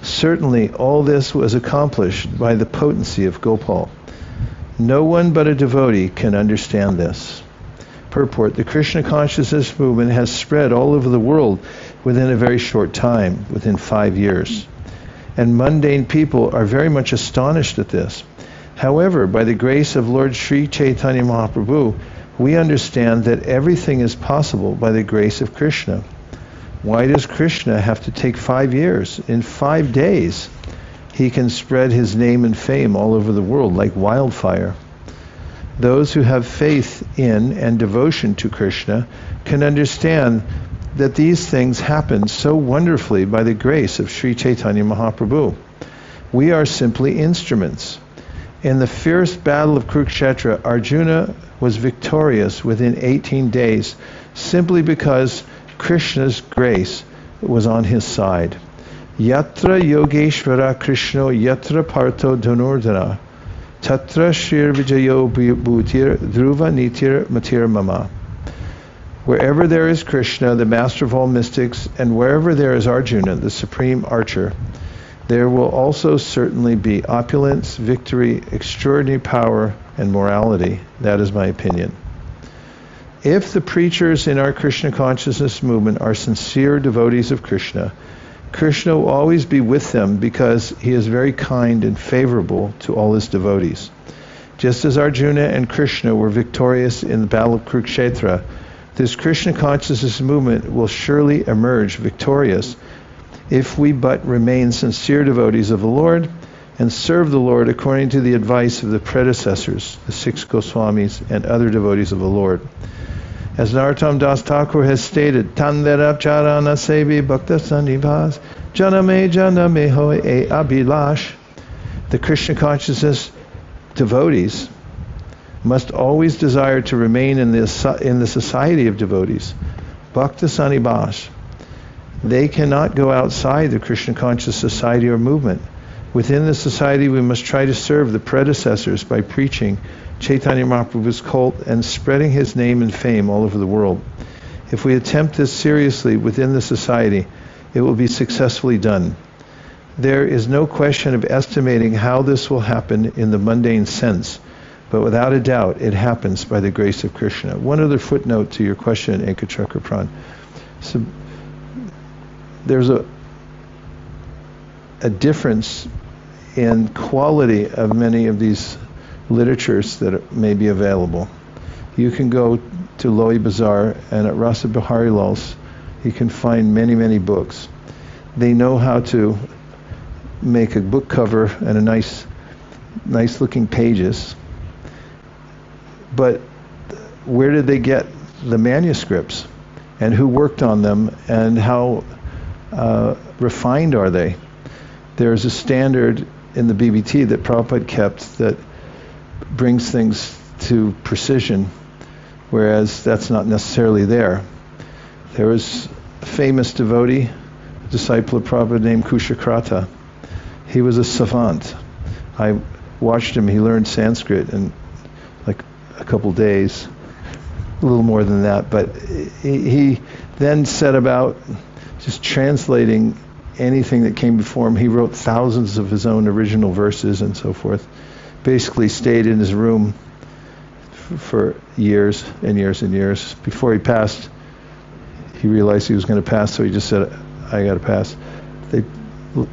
A: Certainly all this was accomplished by the potency of Gopal. No one but a devotee can understand this. Purport: the Krishna consciousness movement has spread all over the world within a very short time, within 5 years. And mundane people are very much astonished at this. However, by the grace of Lord Sri Chaitanya Mahaprabhu, we understand that everything is possible by the grace of Krishna. Why does Krishna have to take 5 years? In 5 days, he can spread his name and fame all over the world like wildfire. Those who have faith in and devotion to Krishna can understand that these things happen so wonderfully by the grace of Sri Chaitanya Mahaprabhu. We are simply instruments. In the fierce battle of Kurukshetra, Arjuna was victorious within 18 days simply because Krishna's grace was on his side. Yatra Yogeshvara Krishno Yatra Partho Dhanurdhana Tatra Shir Vijayo Bhutir Dhruva Nitir Matir Mama. Wherever there is Krishna, the master of all mystics, and wherever there is Arjuna, the supreme archer, there will also certainly be opulence, victory, extraordinary power, and morality. That is my opinion. If the preachers in our Krishna consciousness movement are sincere devotees of Krishna, Krishna will always be with them because he is very kind and favorable to all his devotees. Just as Arjuna and Krishna were victorious in the battle of Kurukshetra, this Krishna consciousness movement will surely emerge victorious if we but remain sincere devotees of the Lord and serve the Lord according to the advice of the predecessors, the 6 Goswamis and other devotees of the Lord. As Narottam Das Thakur has stated, Tanderab Charana Sevi Bhakta Sanivas Janame Janame Hoy E Abhilash. The Krishna consciousness devotees must always desire to remain in the society of devotees. Bhakta Sanivas. They cannot go outside the Krishna conscious society or movement. Within the society we must try to serve the predecessors by preaching Chaitanya Mahaprabhu's cult and spreading his name and fame all over the world. If we attempt this seriously within the society, it will be successfully done. There is no question of estimating how this will happen in the mundane sense, but without a doubt it happens by the grace of Krishna. One other footnote to your question, Ekachakra. So there's a difference in quality of many of these literatures that may be available. You can go to Loi Bazaar, and at Rasa Bihari Lal's you can find many, many books. They know how to make a book cover and a nice looking pages. But where did they get the manuscripts? And who worked on them? And how refined are they? There's a standard in the BBT that Prabhupada kept that brings things to precision, whereas that's not necessarily there. There was a famous devotee, a disciple of Prabhupada named Kushakrata. He was a savant. I watched him. He learned Sanskrit in like a couple days, a little more than that. But he then set about just translating anything that came before him. He wrote thousands of his own original verses and so forth. Basically stayed in his room for years and years and years. Before he passed, he realized he was going to pass, so he just said, I got to pass. They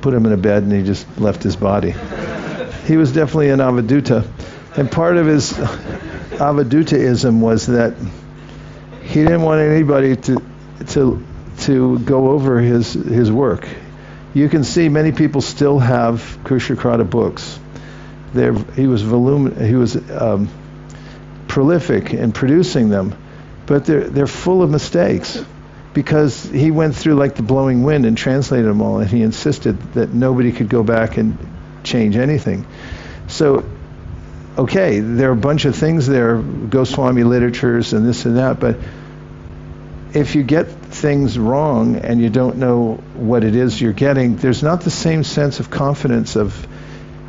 A: put him in a bed and he just left his body. He was definitely an avadhuta. And part of his avadhutaism was that he didn't want anybody to go over his work. You can see many people still have Kshatrada books. He was prolific in producing them, but they're full of mistakes, because he went through like the blowing wind and translated them all, and he insisted that nobody could go back and change anything. So, okay, there are a bunch of things there, Goswami literatures and this and that, but if you get things wrong and you don't know what it is you're getting, there's not the same sense of confidence of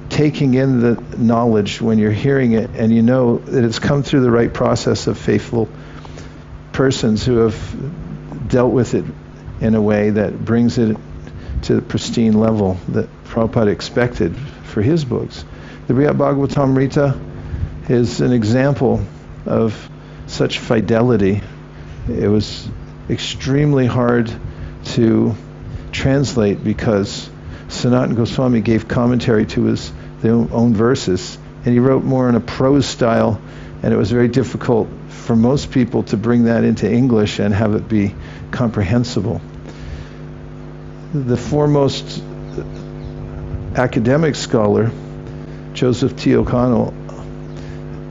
A: taking in the knowledge when you're hearing it, and you know that it's come through the right process of faithful persons who have dealt with it in a way that brings it to the pristine level that Prabhupada expected for his books. The Śrīmad-Bhāgavatam is an example of such fidelity. It was extremely hard to translate because Sanātana Gosvāmī gave commentary to his own verses, and he wrote more in a prose style, and it was very difficult for most people to bring that into English and have it be comprehensible. The foremost academic scholar, Joseph T. O'Connell,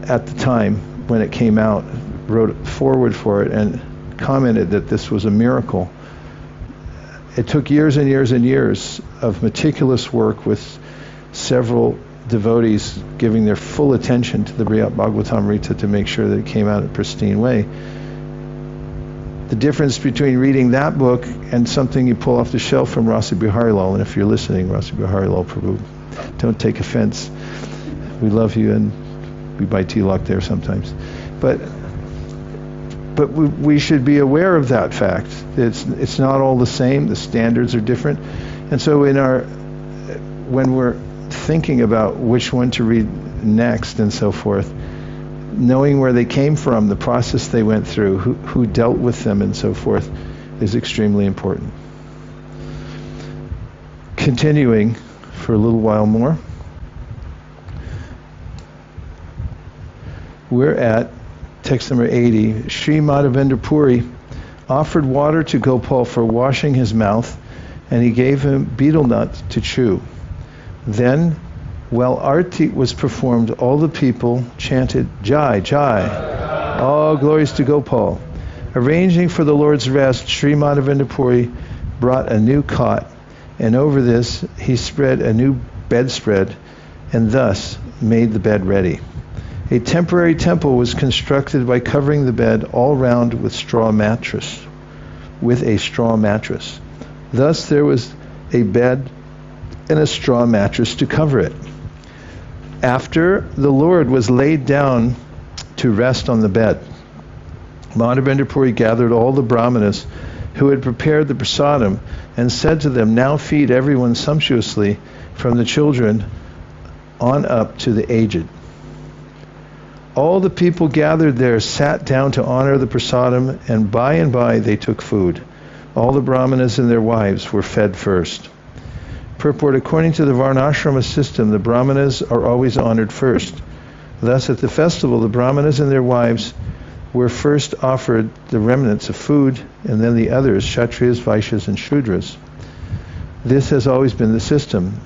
A: at the time when it came out, wrote a foreword for it and commented that this was a miracle. It took years and years and years of meticulous work with several devotees giving their full attention to the Śrīmad-Bhāgavatam to make sure that it came out in a pristine way. The difference between reading that book and something you pull off the shelf from Rasi Biharilal, and if you're listening, Rasi Biharilal Prabhu, don't take offense. We love you and we buy tilak there sometimes. But we should be aware of that fact. It's not all the same. The standards are different. And so when we're thinking about which one to read next and so forth, knowing where they came from, the process they went through, who dealt with them and so forth, is extremely important. Continuing for a little while more, we're at text number 80. Sri Madhavendra Puri offered water to Gopal for washing his mouth, and he gave him betel nut to chew. Then, while arti was performed, all the people chanted, Jai, Jai, all glories to Gopal. Arranging for the Lord's rest, Sri Madhavendra Puri brought a new cot, and over this he spread a new bedspread, and thus made the bed ready. A temporary temple was constructed by covering the bed all round with a straw mattress. Thus there was a bed and a straw mattress to cover it. After the Lord was laid down to rest on the bed, Madhavendra Puri gathered all the brahmanas who had prepared the prasadam and said to them, now feed everyone sumptuously, from the children on up to the aged. All the people gathered there sat down to honor the prasadam, and by they took food. All the brahmanas and their wives were fed first. Purport: according to the varnashrama system, the brahmanas are always honored first. Thus, at the festival, the brahmanas and their wives were first offered the remnants of food, and then the others, kshatriyas, vaishyas, and shudras. This has always been the system,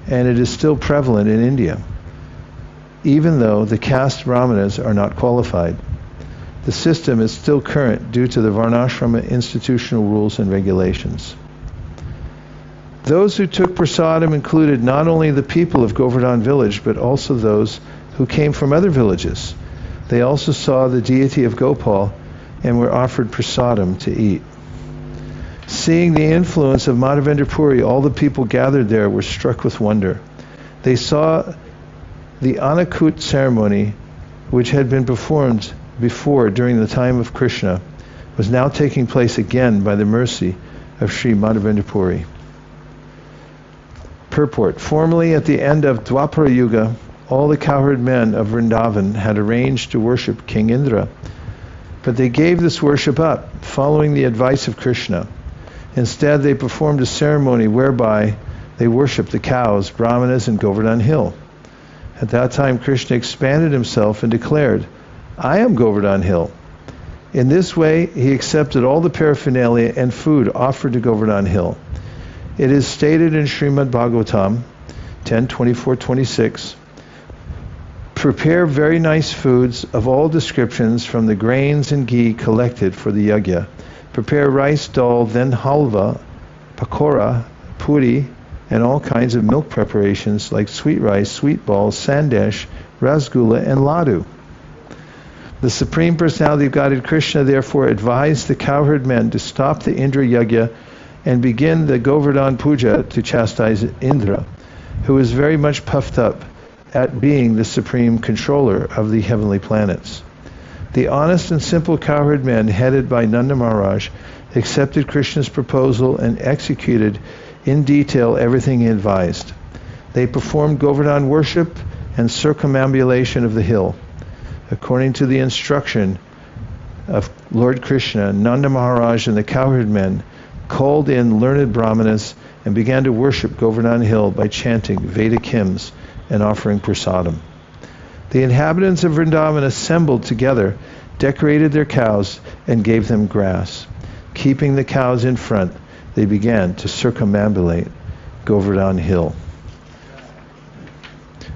A: and it is still prevalent in India, even though the caste brahmanas are not qualified. The system is still current due to the varnashrama institutional rules and regulations. Those who took prasadam included not only the people of Govardhan village, but also those who came from other villages. They also saw the deity of Gopal and were offered prasadam to eat. Seeing the influence of Madhavendra Puri, all the people gathered there were struck with wonder. They saw The Anakut ceremony, which had been performed before during the time of Kṛṣṇa, was now taking place again by the mercy of Sri Madhavendra Puri. Purport. Formerly, at the end of Dwapara Yuga, all the cowherd men of Vrindavan had arranged to worship King Indra, but they gave this worship up, following the advice of Kṛṣṇa. Instead, they performed a ceremony whereby they worshipped the cows, brahmanas, and Govardhana Hill. At that time, Kṛṣṇa expanded himself and declared, "I am Govardhana Hill." In this way, he accepted all the paraphernalia and food offered to Govardhana Hill. It is stated in Śrīmad-Bhāgavatam 10:24-26, "Prepare very nice foods of all descriptions from the grains and ghee collected for the yajna. Prepare rice, dal, then halva, pakora, puri, and all kinds of milk preparations like sweet rice, sweet balls, sandesh, rasgulla, and laddu." The Supreme Personality of Godhead Kṛṣṇa therefore advised the cowherd men to stop the Indra yajna and begin the Govardhan puja to chastise Indra, who was very much puffed up at being the supreme controller of the heavenly planets. The honest and simple cowherd men, headed by Nanda Maharaj, accepted Kṛṣṇa's proposal and executed in detail everything he advised. They performed Govardhan worship and circumambulation of the hill. According to the instruction of Lord Kṛṣṇa, Nanda Maharaj and the cowherd men called in learned brahmanas and began to worship Govardhana Hill by chanting Vedic hymns and offering prasadam. The inhabitants of Vrindavan assembled together, decorated their cows, and gave them grass. Keeping the cows in front, they began to circumambulate Govardhana Hill.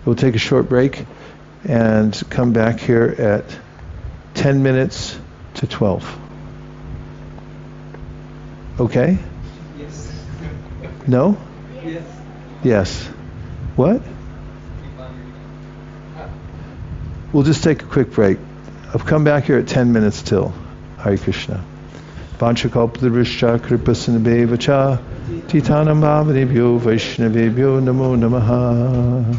A: We'll take a short break and come back here at 10 minutes to 12. Okay?
H: Yes.
A: No?
H: Yes.
A: Yes. What? We'll just take a quick break. I'll come back here at 10 minutes till. Hare Krishna. Vanchakalpadrishya kripasinabheva cha titanam bhavadebhyo vaishnavebhyo namo namaha.